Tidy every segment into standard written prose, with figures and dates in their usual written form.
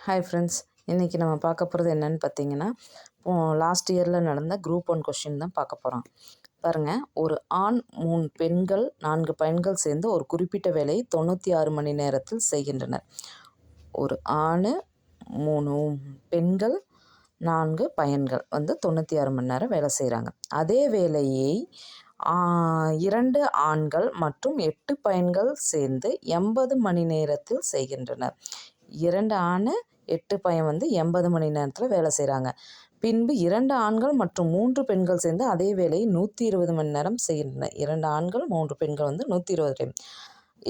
Hi friends, இன்றைக்கி நம்ம பார்க்க போகிறது என்னென்னு பார்த்தீங்கன்னா, லாஸ்ட் இயரில் நடந்த குரூப் 1 கொஷின் தான் பார்க்க போகிறோம். பாருங்கள், ஒரு ஆண் 3 பெண்கள் 4 பையன்கள் சேர்ந்து ஒரு குறிப்பிட்ட வேலையை 96 மணி நேரத்தில் செய்கின்றனர். ஒரு ஆண் 3 பெண்கள் 4 பையன்கள் 96 மணி நேரம் வேலை செய்கிறாங்க. அதே வேலையை 2 ஆண்கள் மற்றும் 8 பையன்கள் சேர்ந்து 80 மணி நேரத்தில் செய்கின்றனர். 2 ஆண் 8 பையன் 80 மணி நேரத்தில் வேலை செய்கிறாங்க. பின்பு 2 ஆண்கள் மற்றும் 3 பெண்கள் சேர்ந்து அதே வேலையை 120 மணி நேரம் செய்கின்றனர். 2 ஆண்கள் 3 பெண்கள் 120 டைம்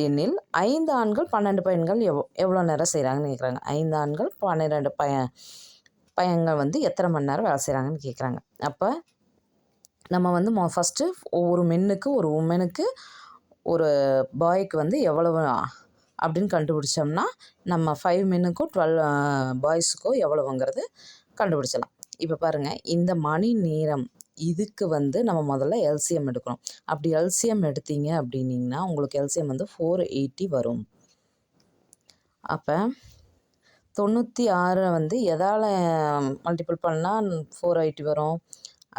எனில் 5 ஆண்கள் 12 பையன்கள் எவ்வளோ நேரம் செய்கிறாங்கன்னு கேட்குறாங்க. 5 ஆண்கள் 12 பையன்கள் எத்தனை மணி நேரம் வேலை செய்கிறாங்கன்னு கேட்குறாங்க. அப்போ நம்ம ஃபஸ்ட்டு ஒவ்வொரு மென்னுக்கு ஒரு உமனுக்கு ஒரு பாய்க்கு எவ்வளவு அப்படின்னு கண்டுபிடிச்சோம்னா நம்ம 5 மென்னுக்கும் 12 பாய்ஸுக்கும் எவ்வளவுங்கிறது கண்டுபிடிச்சலாம். இப்போ பாருங்கள், இந்த மணி நேரம் இதுக்கு நம்ம முதல்ல எல்சிஎம் எடுக்கணும். அப்படி எல்சிஎம் எடுத்தீங்க அப்படின்னிங்கன்னா உங்களுக்கு எல்சிஎம் 480 வரும். அப்போ 96 எதால் மல்டிபிள் பண்ணால் 480 வரும்?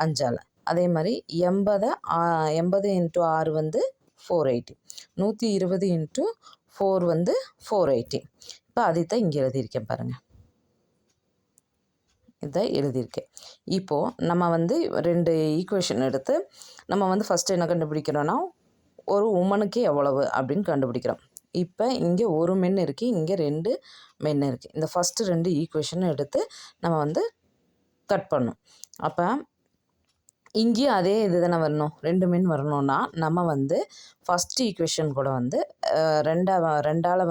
5ஆல். அதே மாதிரி 80 × 6 480. 120 × 4 480. இப்போ அதைத்தான் இங்கே எழுதியிருக்கேன் பாருங்கள். இதை எழுதியிருக்கேன். இப்போது நம்ம 2 ஈக்குவேஷன் எடுத்து நம்ம ஃபஸ்ட்டு என்ன கண்டுபிடிக்கிறோன்னா, ஒரு உமனுக்கு எவ்வளவு அப்படின்னு கண்டுபிடிக்கிறோம். இப்போ இங்கே ஒரு மென் இருக்குது, இங்கே 2 மென் இருக்குது. இந்த ஃபஸ்ட்டு 2 ஈக்குவேஷன் எடுத்து நம்ம கட் பண்ணணும். அப்போ இங்கேயும் அதே இது தானே வரணும். 2 மென் வரணும்னா நம்ம ஃபஸ்ட்டு ஈக்குவேஷன் கூட 2ஆல்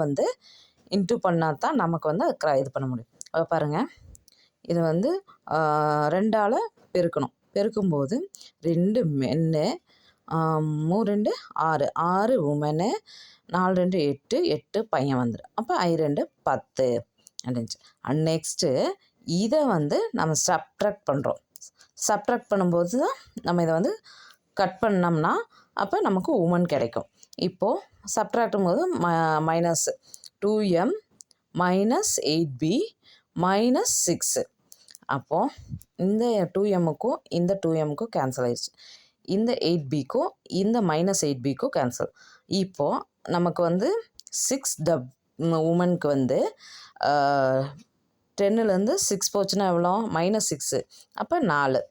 இன்ட்டு பண்ணால் தான் நமக்கு அது இது பண்ண முடியும். அப்போ பாருங்கள், இது 2ஆல் பெருக்கணும். பெருக்கும்போது 2 மென்னு 3 2 6 6 உமனு 4 2 8 8 பையன் வந்துடும். அப்போ 2 10 அப்படின்ச்சு. நெக்ஸ்ட்டு இதை நம்ம சப்ட்ராக்ட் பண்ணுறோம். சப்ட்ராக்ட் பண்ணும்போது தான் நம்ம இதை கட் பண்ணோம்னா அப்போ நமக்கு உமன் கிடைக்கும். இப்போது சப்ட்ராக்டும் போது -2m -8b -6. அப்போது இந்த 2mக்கும் இந்த 2mக்கும் கேன்சல் ஆயிடுச்சு. இந்த 8bக்கும் இந்த -8bக்கும் கேன்சல். இப்போது நமக்கு 6 உமனுக்கு 10லேருந்து 6 போச்சுன்னா எவ்வளோ? -6. அப்போ 4.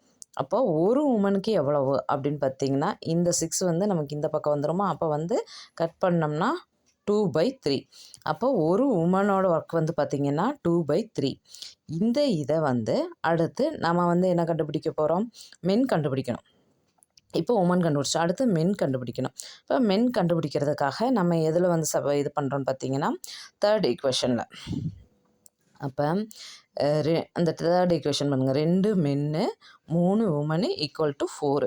அப்போ ஒரு உமனுக்கு எவ்வளவு அப்படின்னு பார்த்தீங்கன்னா, இந்த 6 நமக்கு இந்த பக்கம் வந்துடுமா? அப்போ கட் பண்ணோம்னா 2/3. அப்போ ஒரு உமனோட ஒர்க் பார்த்திங்கன்னா 2/3. இந்த இதை அடுத்து நம்ம என்ன கண்டுபிடிக்க போகிறோம்? மென் கண்டுபிடிக்கணும். இப்போ உமன் கண்டுபிடிச்சோம், அடுத்து மென் கண்டுபிடிக்கணும். இப்போ மென் கண்டுபிடிக்கிறதுக்காக நம்ம எதில் இது பண்ணுறோன்னு பார்த்தீங்கன்னா, 3rd ஈக்குவேஷனில். அப்போ அந்த 3rd ஈக்குவேஷன் பண்ணுங்கள். 2 மென்னு 3 உமனு = 4.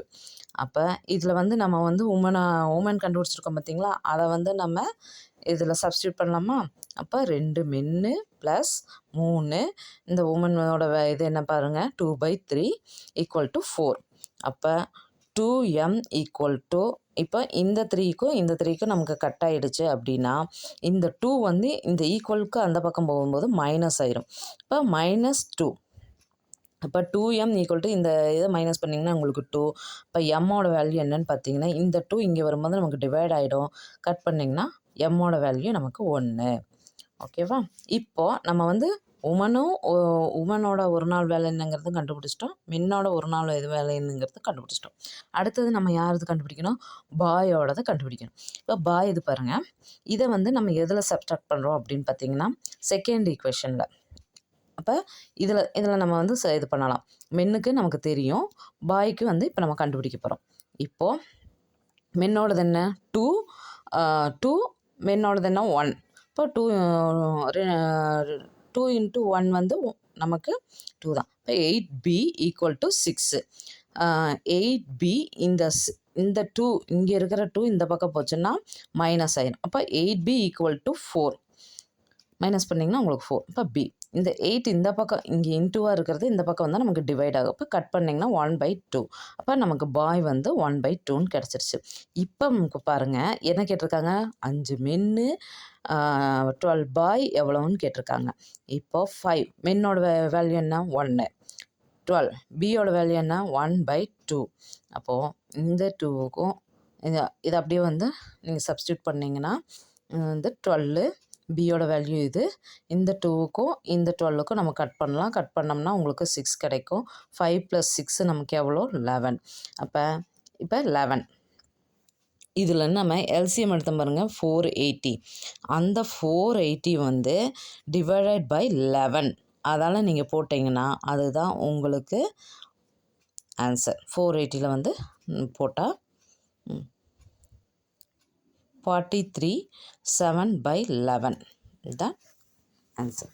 அப்போ இதில் நம்ம உமன் கண்டுபிடிச்சிருக்கோம் பார்த்தீங்களா? அதை நம்ம இதில் சப்ஸ்டியூட் பண்ணலாமா? அப்போ 2 மென்னு + 3 இந்த உமனோட இது என்ன பாருங்கள், 2/3 = 4. அப்போ 2m = இப்போ இந்த 3க்கும் இந்த 3க்கும் நமக்கு கட் ஆகிடுச்சு அப்படின்னா இந்த 2 இந்த ஈக்குவலுக்கு அந்த பக்கம் போகும்போது மைனஸ் ஆயிரும். இப்போ -2. அப்போ 2m = இந்த இதை மைனஸ் பண்ணிங்கன்னா உங்களுக்கு 2. இப்போ எம்மோட வேல்யூ என்னன்னு பார்த்தீங்கன்னா, இந்த 2 இங்கே வரும்போது நமக்கு டிவைட் ஆகிடும். கட் பண்ணிங்கன்னா எம்மோட வேல்யூ நமக்கு 1. ஓகேவா? இப்போது நம்ம உமனோட ஒரு நாள் வேலை என்னங்கிறது கண்டுபிடிச்சிட்டோம். மென்னோட ஒரு நாள் இது வேலை என்னங்கிறது கண்டுபிடிச்சிட்டோம். அடுத்தது நம்ம யாரது கண்டுபிடிக்கணும்? பாயோடதை கண்டுபிடிக்கணும். இப்போ பாய் இது பாருங்கள், இதை நம்ம எதில் சப்ட்ராக்ட் பண்ணுறோம் அப்படின்னு பார்த்தீங்கன்னா, 2nd ஈக்குவேஷனில். அப்போ இதில் நம்ம இது பண்ணலாம். மென்னுக்கு நமக்கு தெரியும், பாய்க்கு இப்போ நம்ம கண்டுபிடிக்க போகிறோம். இப்போது மென்னோடது என்ன? 2 2 மென்னோடது என்ன? 1. இப்போ 2 × 1 நமக்கு 2 தான். இப்போ 8b = 6. 8b இந்த 2 இங்கே இருக்கிற 2 இந்த பக்கம் போச்சுன்னா மைனஸ் ஆயிடும். அப்போ 8b = 4. மைனஸ் பண்ணிங்கன்னா உங்களுக்கு 4. இப்போ b இந்த 8 இந்த பக்கம் இங்கே இன்டூவாக இருக்கிறது இந்த பக்கம் நமக்கு டிவைட் ஆகும். இப்போ கட் பண்ணிங்கன்னா 1/2. அப்போ நமக்கு பாய் 1/2ன்னு கிடச்சிருச்சு. இப்போ நமக்கு பாருங்கள் என்ன கேட்டிருக்காங்க? 5 மென்னு 12 பை எவ்வளோன்னு கேட்டிருக்காங்க. இப்போ 5 மின்னோட வேல்யூ என்ன 1, 12 பியோட வேல்யூ என்ன 1/2. அப்போது இந்த 2க்கும் இது அப்படியே வந்து நீங்கள் சப்ஸ்டியூட் பண்ணிங்கன்னா வந்து 12 பியோட வேல்யூ இது. இந்த 2க்கும் இந்த 12க்கும் நம்ம கட் பண்ணலாம். கட் பண்ணோம்னா உங்களுக்கு 6 கிடைக்கும். 5 + 6 நமக்கு எவ்வளோ 11. இப்போ 11 இதில் நம்ம எல்சிஎம் எடுத்த பாருங்கள் 480. அந்த 480 வந்து டிவைடட் பை 11 அதால் நீங்கள் போட்டிங்கன்னா அதுதான் உங்களுக்கு ஆன்சர். 480ல் வந்து போட்டால் 43 7/11 இதுதான் ஆன்சர்.